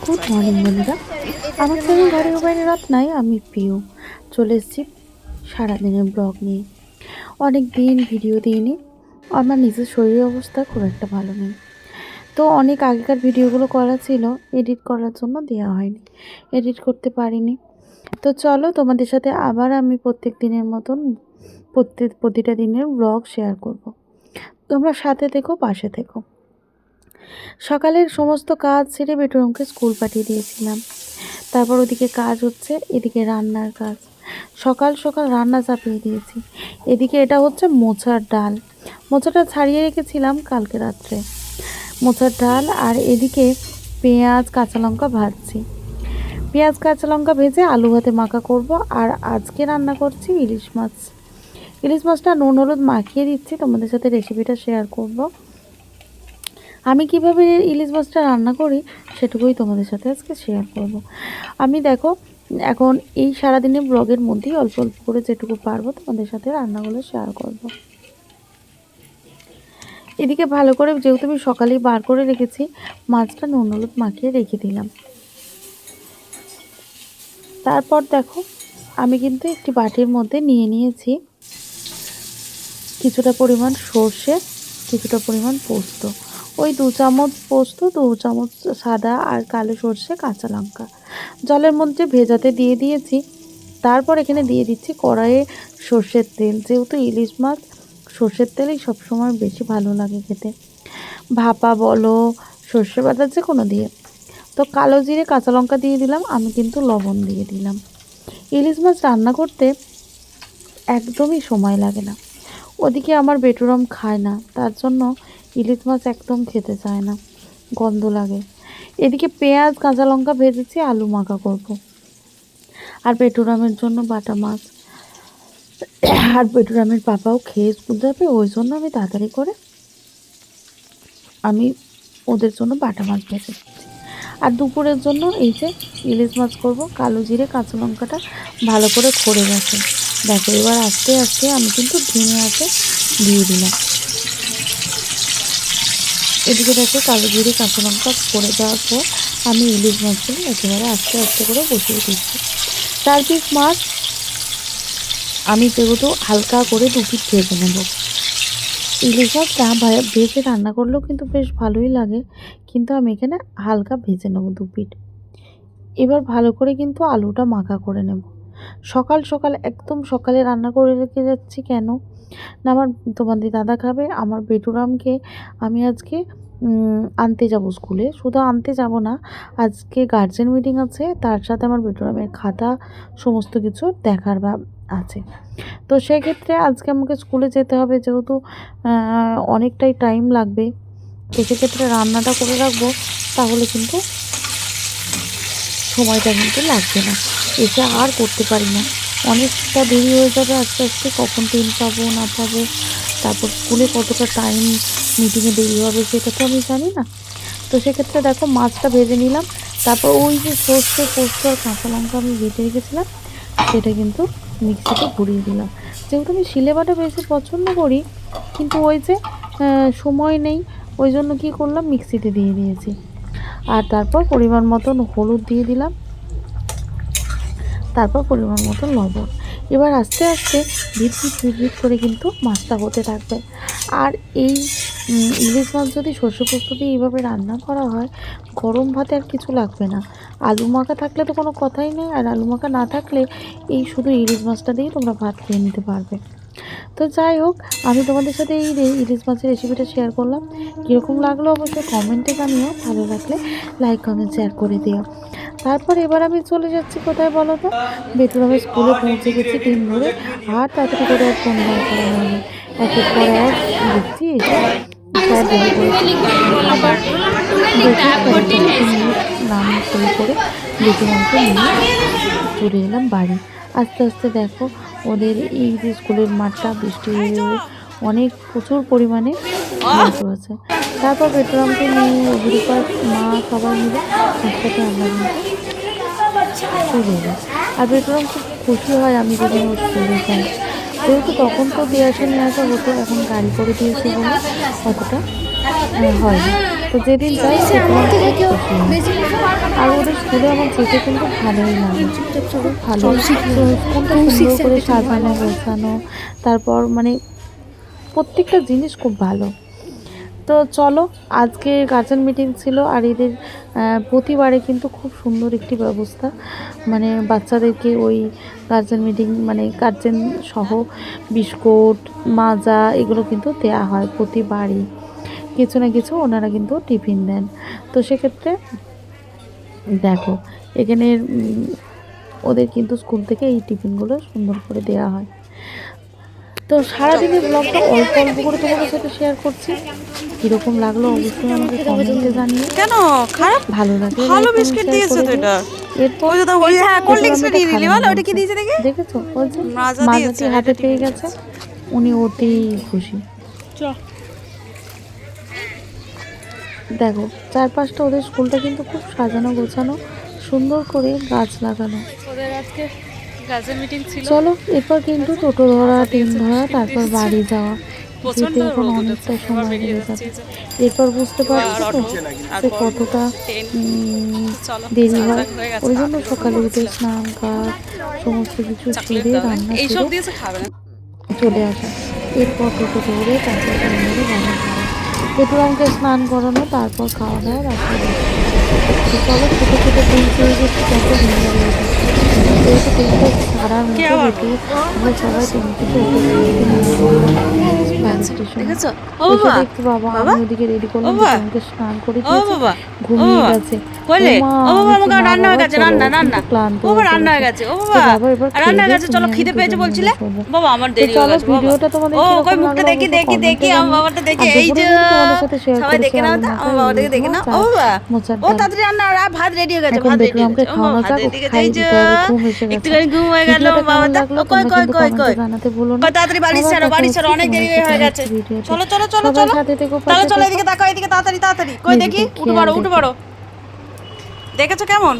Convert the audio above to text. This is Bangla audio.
গুড মর্নিং বন্ধুরা, আমার চ্যানেল ঘরের বাইরে রাত নাই, আমি প্রিয় চলে এসেছি সারাদিনের ব্লগ নিয়ে। অনেক দিন ভিডিও দিইনি, আমার নিজের শরীরের অবস্থা খুব একটা ভালো নেই। তো অনেক আগেকার ভিডিওগুলো করা ছিল, এডিট করার জন্য দেওয়া হয়নি, এডিট করতে পারিনি। তো চলো তোমাদের সাথে আবার আমি প্রত্যেক দিনের মতন প্রতিটা দিনের ব্লগ শেয়ার করব। তোমরা সাথে থেকো, পাশে থেকো। সকালের সমস্ত কাজ ছেড়ে বেটুরমকে স্কুল পাঠিয়ে দিয়েছিলাম। তারপর ওদিকে কাজ হচ্ছে, এদিকে রান্নার কাজ। সকাল সকাল রান্না চাপিয়ে দিয়েছি। এদিকে এটা হচ্ছে মোচার ডাল, মোচাটা ছাড়িয়ে রেখেছিলাম কালকে রাত্রে। মোচার ডাল, আর এদিকে পেঁয়াজ কাঁচা লঙ্কা ভাজছি। পেঁয়াজ কাঁচা লঙ্কা ভেজে আলু ভাতে মাখা করব। আর আজকে রান্না করছি ইলিশ মাছ। ইলিশ মাছটা নুন হলুদ মাখিয়ে দিচ্ছি, তোমাদের সাথে রেসিপিটা শেয়ার করব। আমি কিভাবে ইলিশ মাছটা রান্না করি সেটুকুই তোমাদের সাথে আজকে শেয়ার করব। আমি দেখো এখন এই সারাদিনের ব্লগের মধ্যেই অল্প অল্প করে যেটুকু পারবো তোমাদের সাথে রান্নাগুলো শেয়ার করব। এদিকে ভালো করে, যেহেতু আমি সকালেই বার করে রেখেছি, মাছটা নুন হলুদ মাখিয়ে রেখে দিলাম। তারপর দেখো আমি কিন্তু একটি বাটির মধ্যে নিয়ে নিয়েছি কিছুটা পরিমাণ সর্ষে, কিছুটা পরিমাণ পোস্ত। ওই 2 চামচ পোস্ত, 2 চামচ সাদা আর কালো সর্ষে, কাঁচা লঙ্কা জলের মধ্যে ভেজাতে দিয়ে দিয়েছি। তারপর এখানে দিয়ে দিচ্ছি কড়াইয়ে সর্ষের তেল। যেহেতু ইলিশ মাছ সর্ষের তেলেই সবসময় বেশি ভালো লাগে খেতে, ভাপা বলো সর্ষে বাটা যে কোনো দিয়ে। তো কালো জিরে কাঁচা লঙ্কা দিয়ে দিলাম, আমি কিন্তু লবণ দিয়ে দিলাম। ইলিশ মাছ রান্না করতে একদমই সময় লাগে না। ওদিকে আমার বেটুরাম খায় না, তার জন্য ইলিশ মাছ একদম খেতে চায় না, গন্ধ লাগে। এদিকে পেঁয়াজ কাঁচা লঙ্কা ভেজেছি, আলু মাখা করব। আর বেটুরামের জন্য বাটা মাছ, আর বেটুরামের পাপাও খেয়ে স্কুল যাবে, ওই জন্য আমি তাড়াতাড়ি করে আমি ওদের জন্য বাটা মাছ ভেজে দিচ্ছি। আর দুপুরের জন্য এই যে ইলিশ মাছ করব। কালো জিরে কাঁচা লঙ্কাটা ভালো করে খড়ে গেছে। দেখো এবার আস্তে আস্তে আমি কিন্তু ধিমে আঁচে দিয়ে দিলাম। এদিকে দেখো কালো জিরে কাঁচা লঙ্কা পড়ে যাওয়ার পর আমি ইলিশ মাছগুলো একেবারে আস্তে আস্তে করে বসিয়ে দিচ্ছি। 4 পিস মাছ আমি যেহেতু হালকা করে 2 পিস ভেজে নেব। ইলিশ মাছটা ভেজে রান্না করলেও কিন্তু বেশ ভালোই লাগে, কিন্তু আমি এখানে হালকা ভেজে নেব 2 পিস। এবার ভালো করে কিন্তু আলুটা মাখা করে নেব। সকাল সকাল একদম সকালে রান্না করে রেখে যাচ্ছি কেন না, আমার তোমাদের দাদা খাবে, আমার বেটুরামকে আমি আজকে আনতে যাব স্কুলে। শুধু আনতে যাব না, আজকে গার্জেন মিটিং আছে, তার সাথে আমার বেটুরামের খাতা সমস্ত কিছু দেখার আছে। তো সেক্ষেত্রে আজকে আমাকে স্কুলে যেতে হবে, যেহেতু অনেকটাই টাইম লাগবে। তো সেক্ষেত্রে রান্নাটা করে রাখবো, তাহলে কিন্তু সময়টা কিন্তু লাগবে না, এসে আর করতে পারি না, অনেকটা দেরি হয়ে যাবে আস্তে আস্তে। কখন ট্রেন পাবো না পাবো, তারপর স্কুলে কতটা টাইম মিটিংয়ে দেরি হবে সেটা তো আমি জানি না। তো সেক্ষেত্রে দেখো মাছটা ভেজে নিলাম। তারপর ওই যে সর্ষে পোস্ত আর কাঁচা লঙ্কা আমি ভেজে রেখেছিলাম, সেটা কিন্তু মিক্সিতে ঘুরিয়ে দিলাম। যেহেতু আমি শিলে বাটা বেশি পছন্দ করি, কিন্তু ওই যে সময় নেই, ওই জন্য কী করলাম, মিক্সিতে দিয়ে দিয়েছি। আর তারপর পরিমাণ মতন হলুদ দিয়ে দিলাম, তারপর পরিমাণ মতো লবণ। এবার আস্তে আস্তে ভিট করে কিন্তু মাছটা হতে থাকবে। আর এই ইলিশ মাছ যদি সর্ষে পোস্ত দিয়ে এইভাবে রান্না করা হয়, গরম ভাতে আর কিছু লাগবে না। আলু মাখা থাকলে তো কোনো কথাই নেই, আর আলু মাখা না থাকলে এই শুধু ইলিশ মাছটা দিয়েই তোমরা ভাত খেয়ে নিতে পারবে। তো যাই হোক, আমি তোমাদের সাথে এই ইলিশ মাছের রেসিপিটা শেয়ার করলাম। কীরকম লাগলো অবশ্যই কমেন্টে জানিও, ভালো লাগলে লাইক কমেন্ট শেয়ার করে দিও। তারপর এবার আমি চলে যাচ্ছি কোথায় বলো তো, বেটুরামের স্কুলে পৌঁছে গেছি টিম ধরে। আর তাড়াতাড়ি করে আর ফোন বার করা হয়নি, একের পর এক দেখছি স্যার বেরিয়ে পড়েছি। আবার দেখি স্যারের কাছে 3 মিনিট নাম করে বেটুরামকে নিয়ে চলে এলাম বাড়ি। আস্তে আস্তে দেখো ওদের এই যে স্কুলের মাঠটা বৃষ্টি হয়ে অনেক প্রচুর পরিমাণে ধসে আছে। তারপর বেটুরামকে নিয়ে অভিরূপার মা সবাই মিলে একসাথে আমরা কিন্তু চলে এলাম। আর বেটুরাম খুব খুশি হয় আমি যখন ওর স্কুলে যাই। যেহেতু তখন তো দিয়ে আসা নিয়ে আসা হতো, এখন গাড়ি করে দিয়েছে বলে অতটা হয় না। তো যেদিন যাই সেদিন আমি খুব খুশি হই। আর ওদের স্কুলে আমার যেতে কিন্তু ভালোই লাগে, খুব ভালো। তো স্কুলটা সুন্দর করে সাজানো গোছানো, তারপর মানে প্রত্যেকটা জিনিস খুব ভালো। তো চলো, আজকে গার্জেন মিটিং ছিল আর এদের প্রতিবারে কিন্তু খুব সুন্দর একটি ব্যবস্থা, মানে বাচ্চাদেরকে ওই গার্জেন মিটিং মানে গার্জেন সহ বিস্কুট মাজা এগুলো কিন্তু দেয়া হয় প্রতিবারই, কিছু না কিছু ওনারা কিন্তু টিফিন দেন। তো সেক্ষেত্রে দেখো এখানে ওদের কিন্তু স্কুল থেকে এই টিফিনগুলো সুন্দর করে দেওয়া হয়। তো সারাদিনের ব্লগটা অল্প অল্প করে তোমাদের সাথে শেয়ার করছি, কীরকম লাগলো অবশ্যই আমাকে কমেন্টে জানিয়ে। কেন খারাপ? ভালো লাগলে ভালো লাইক কমেন্ট বিস্কিট শেয়ার দিয়েছে করে তো দিও। এটা। এরপর ওই দাদা ওই হ্যাঁ কোল্ড এরপর আমি ড্রিঙ্কসটা এটা নিয়ে নিলি খাবো বল, না ওটা কি বলছি। দিয়েছে দেখে? দেখেছো ওই যে মাজা দিয়েছে, মাজাটি হাতে এটা পেয়ে টিফিন গেছে, উনি অতি খুশি। চ দেখো চারপাশটা ওদের স্কুলটা কিন্তু খুব সাজানো গোছানো, সুন্দর করে গাছ লাগানো। ওদের আজকে গার্জেন মিটিং ছিল। চলো এরপর কিন্তু টোটো ধরা, মাজা ট্রেন দিয়েছে, ধরা, বিস্কিট তারপর দিয়েছে। বাড়ি যাওয়া। প্রচন্ড যেতে এখন রোদ অনেকটা উঠেছে, এবার সময় বেরিয়ে লেগে যাচ্ছে যাবে। এই যে। এরপর বুঝতে পারছো আর তো অটো, যে তারপর কতটা ট্রেন। উম, চলো দেরি চার্জার হয়। হয়ে গেছে, ওই জন্য তাড়াতাড়ি করে সকালে উঠে বলছিলাম। স্নান কাজ সমস্ত কিছু চকলেট সেরে দাও, রান্না এইসব সেরে দিয়েছে খাবে না। চলে আসা। এরপর টোটো ধরে তারপর ট্রেন ধরে বাড়ি যাওয়া, প্রথমকে স্নান করানো, তারপর খাওয়া দাওয়া, তারপর তো চলো ছোটো ছোটো ট্রেন পেয়ে গেছি, কত সুন্দর হয়েছে। যেহেতু ট্রেনটা ছাড়ার কে মুখে আবার যেহেতু আমরা সবাই ট্রেন থেকে উঠে ট্রেনকে নিয়ে চললাম বাস স্টেশনে। দেখেছো? ও এসে বাবা, দেখছি বাবা বাবা, আমি ওদিকে রেডি ও করলাম, বাবা, দুজনকে স্নান করে ও দিয়েছি, বাবা, ও ঘুমিয়ে বাবা, গেছে। ও কইলে মা ও বাবা, আমি আমাকে না রান্না হয়ে বাবা গেছে, চলো, রান্না ও রান্না। কিন্তু ক্লান্ত ও বাবা হয়ে রান্না হয়ে পড়েছে। গেছে, ও তো বাবা বাবা এবার খেয়ে রান্না হয়ে দিয়ে গেছে, তুমি চলো আমি খিদে পেয়েছে দুজন বলছিলে। মিলে শোবো। বাবা আমার তো দেরি হয়ে চলো গেছে বাবা। ভিডিওটা তোমাদের ও কই কিরকম মুখটা লাগলো দেখি অবশ্যই দেখি কমেন্টে দেখি, আমার জানিও। বাবাটা দেখি, আর এই দুপুরে যে কিন্তু তোমাদের সাথে শেয়ার সবাই করেছি দেখে নাও আলু তা, মাখা, আমার বাবাটাকে ইলিশ দেখে মাছ নাও। ও আর বাবা, মোচার ও ডাল। তাড়াতাড়ি রান্না, ভাত রেডি হয়ে গেছে, এখন ভাত রেডি হয়ে বেটুরামকে গেছে। ও বাবা খাওয়ানো ভাত যাক, রেডি ওকে হয়ে গেছে, এই খাইয়ে যে দিতে হবে, ঘুম এসে গেছে। একটুখানি ঘুম হয়ে গেল ভিডিওটা কেমন বাবাটা। লাগলো ও কই তোমরা কই কিন্তু কই কমেন্টে কই জানাতে ভুলো না। কই, তাড়াতাড়ি বাড়ি আবার ছাড়ো, দেখা বাড়ি ছাড়ো, হচ্ছে অনেক দেরি তোমাদের সাথে হয়ে গেছে। নেক্সট ভিডিওতে। চলো চলো চলো সবাই চলো, সাথে থেকো, চলো পাশে চলো, থেকো, এদিকে তাকাও, এদিকে তাড়াতাড়ি তাড়াতাড়ি, কই দেখি নিজেদের উঠে খেয়াল পড়ো উঠে রেখো। পড়ো। দেখেছো কেমন?